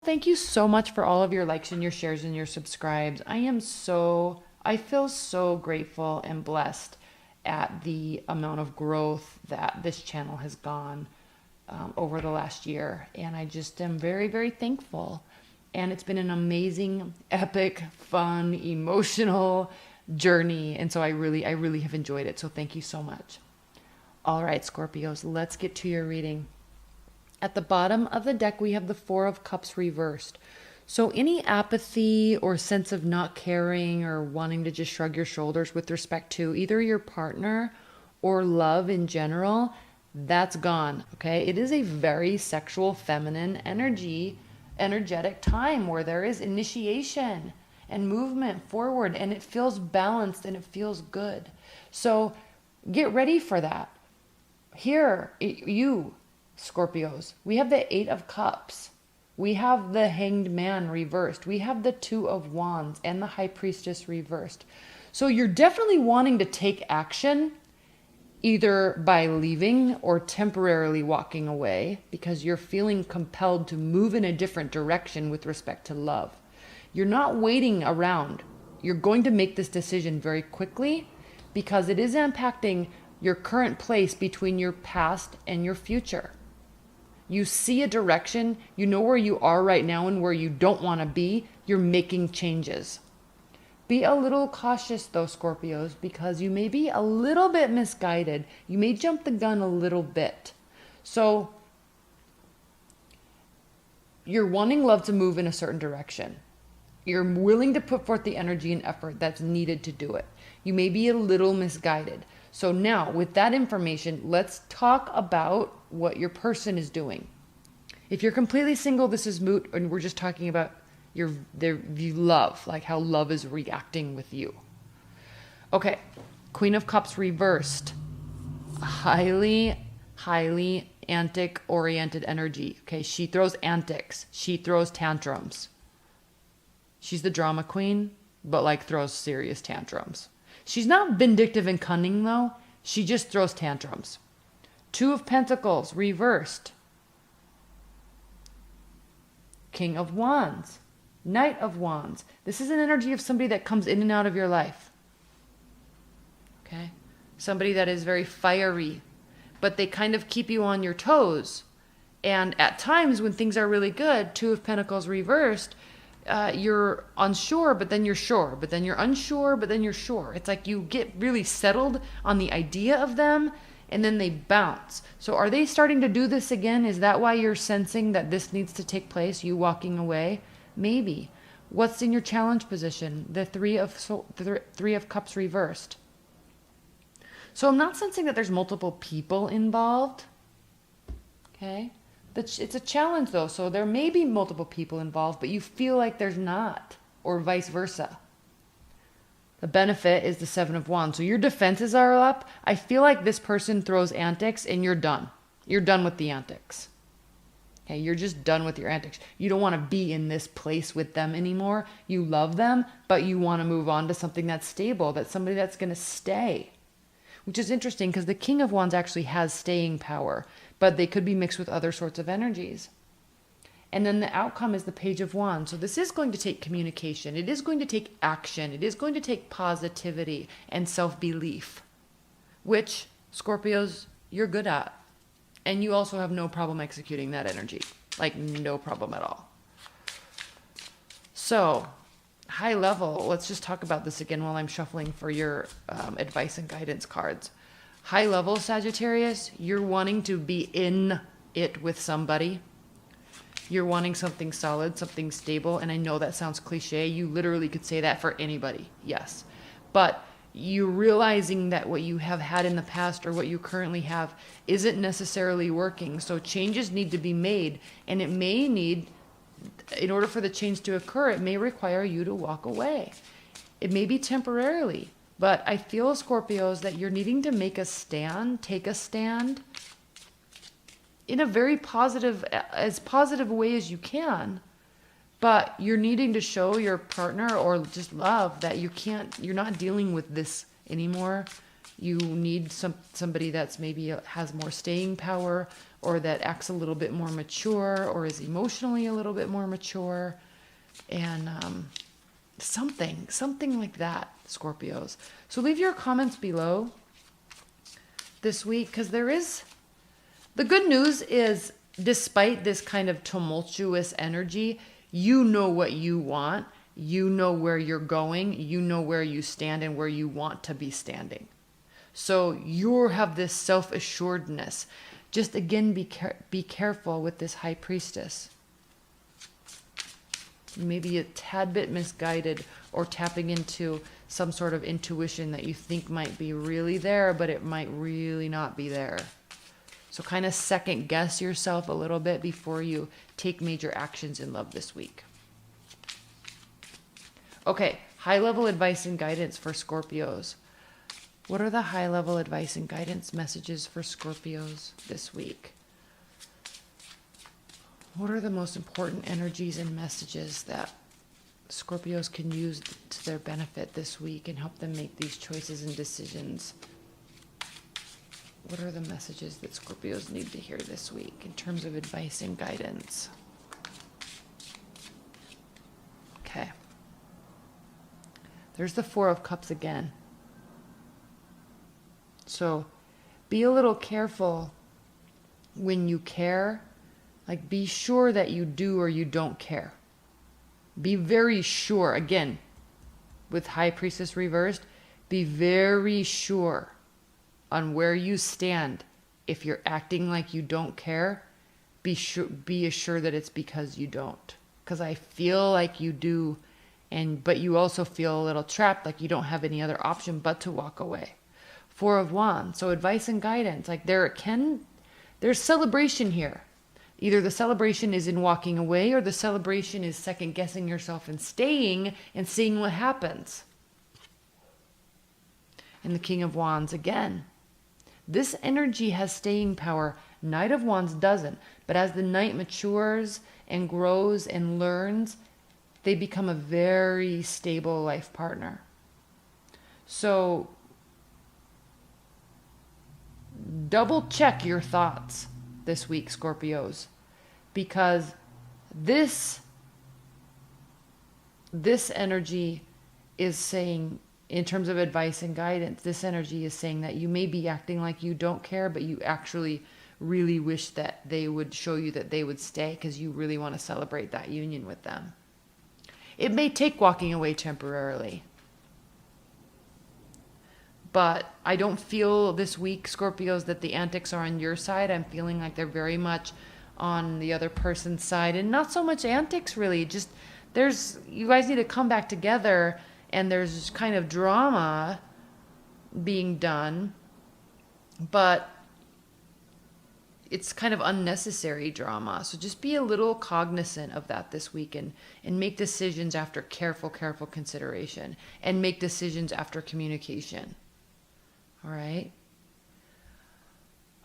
Thank you so much for all of your likes and your shares and your subscribes. I feel so grateful and blessed at the amount of growth that this channel has gone over the last year. And I just am very, very thankful. And it's been an amazing, epic, fun, emotional journey. And so I really have enjoyed it. So thank you so much. All right, Scorpios, let's get to your reading. At the bottom of the deck, we have the Four of Cups reversed. So any apathy or sense of not caring or wanting to just shrug your shoulders with respect to either your partner or love in general, that's gone, okay? It is a very sexual, feminine energetic time where there is initiation and movement forward, and it feels balanced and it feels good. So get ready for that. Here, you Scorpios, we have the Eight of Cups. We have the Hanged Man reversed. We have the Two of Wands and the High Priestess reversed. So you're definitely wanting to take action, either by leaving or temporarily walking away, because you're feeling compelled to move in a different direction with respect to love. You're not waiting around. You're going to make this decision very quickly because it is impacting your current place between your past and your future. You see a direction, you know where you are right now and where you don't want to be, you're making changes. Be a little cautious though, Scorpios, because you may be a little bit misguided. You may jump the gun a little bit. So you're wanting love to move in a certain direction. You're willing to put forth the energy and effort that's needed to do it. You may be a little misguided. So now, with that information, let's talk about what your person is doing. If you're completely single, this is moot, and we're just talking about their love, like how love is reacting with you. Okay, Queen of Cups reversed. Highly antic-oriented energy. Okay, she throws antics. She throws tantrums. She's the drama queen, but like throws serious tantrums. She's not vindictive and cunning, though. She just throws tantrums. Two of Pentacles, reversed. King of Wands. Knight of Wands. This is an energy of somebody that comes in and out of your life. Okay? Somebody that is very fiery, but they kind of keep you on your toes. And at times when things are really good, Two of Pentacles reversed, you're unsure, but then you're sure, but then you're unsure, but then you're sure. It's like you get really settled on the idea of them and then they bounce. So are they starting to do this again? Is that why you're sensing that this needs to take place, you walking away? Maybe. What's in your challenge position? The Three of Cups reversed. So I'm not sensing that there's multiple people involved. Okay? It's a challenge though, so there may be multiple people involved, but you feel like there's not, or vice versa. The benefit is the Seven of Wands. So your defenses are up. I feel like this person throws antics and you're done. You're done with the antics. Okay, you're just done with your antics. You don't want to be in this place with them anymore. You love them, but you want to move on to something that's stable, that's somebody that's going to stay. Which is interesting because the King of Wands actually has staying power, but they could be mixed with other sorts of energies. And then the outcome is the Page of Wands. So this is going to take communication. It is going to take action. It is going to take positivity and self-belief, which, Scorpios, you're good at. And you also have no problem executing that energy. Like, no problem at all. So, high level, let's just talk about this again while I'm shuffling for your advice and guidance cards. High level, Sagittarius, you're wanting to be in it with somebody. You're wanting something solid, something stable. And I know that sounds cliche. You literally could say that for anybody. Yes. But you're realizing that what you have had in the past or what you currently have isn't necessarily working. So changes need to be made. And it may need, in order for the change to occur, it may require you to walk away. It may be temporarily. But I feel, Scorpios, that you're needing to make a stand, take a stand in a very positive, as positive a way as you can. But you're needing to show your partner or just love that you're not dealing with this anymore. You need somebody that's maybe has more staying power, or that acts a little bit more mature, or is emotionally a little bit more mature, and something like that, Scorpios. So leave your comments below this week, because the good news is, despite this kind of tumultuous energy, you know what you want, you know where you're going, you know where you stand and where you want to be standing. So you have this self-assuredness. Just again, be careful with this High Priestess. Maybe a tad bit misguided, or tapping into some sort of intuition that you think might be really there, but it might really not be there. So kind of second guess yourself a little bit before you take major actions in love this week. Okay, high level advice and guidance for Scorpios. What are the high level advice and guidance messages for Scorpios this week? What are the most important energies and messages that Scorpios can use to their benefit this week and help them make these choices and decisions? What are the messages that Scorpios need to hear this week in terms of advice and guidance? Okay. There's the Four of Cups again. So be a little careful when you care. Like, be sure that you do or you don't care. Be very sure. Again, with High Priestess reversed, be very sure on where you stand. If you're acting like you don't care, be assured that it's because you don't. Because I feel like you do, but you also feel a little trapped, like you don't have any other option but to walk away. Four of Wands. So advice and guidance. Like there's celebration here. Either the celebration is in walking away, or the celebration is second guessing yourself and staying and seeing what happens. And the King of Wands again. This energy has staying power. Knight of Wands doesn't. But as the Knight matures and grows and learns, they become a very stable life partner. So double check your thoughts this week, Scorpios, because this energy is saying, in terms of advice and guidance, this energy is saying that you may be acting like you don't care, but you actually really wish that they would show you that they would stay, because you really want to celebrate that union with them. It may take walking away temporarily, but I don't feel this week, Scorpios, that the antics are on your side. I'm feeling like they're very much on the other person's side, and not so much antics, really. Just you guys need to come back together, and there's kind of drama being done, but it's kind of unnecessary drama. So just be a little cognizant of that this week, and make decisions after careful consideration, and make decisions after communication. All right.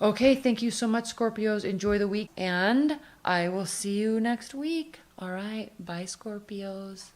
Okay, thank you so much, Scorpios. Enjoy the week, and I will see you next week. All right, bye, Scorpios.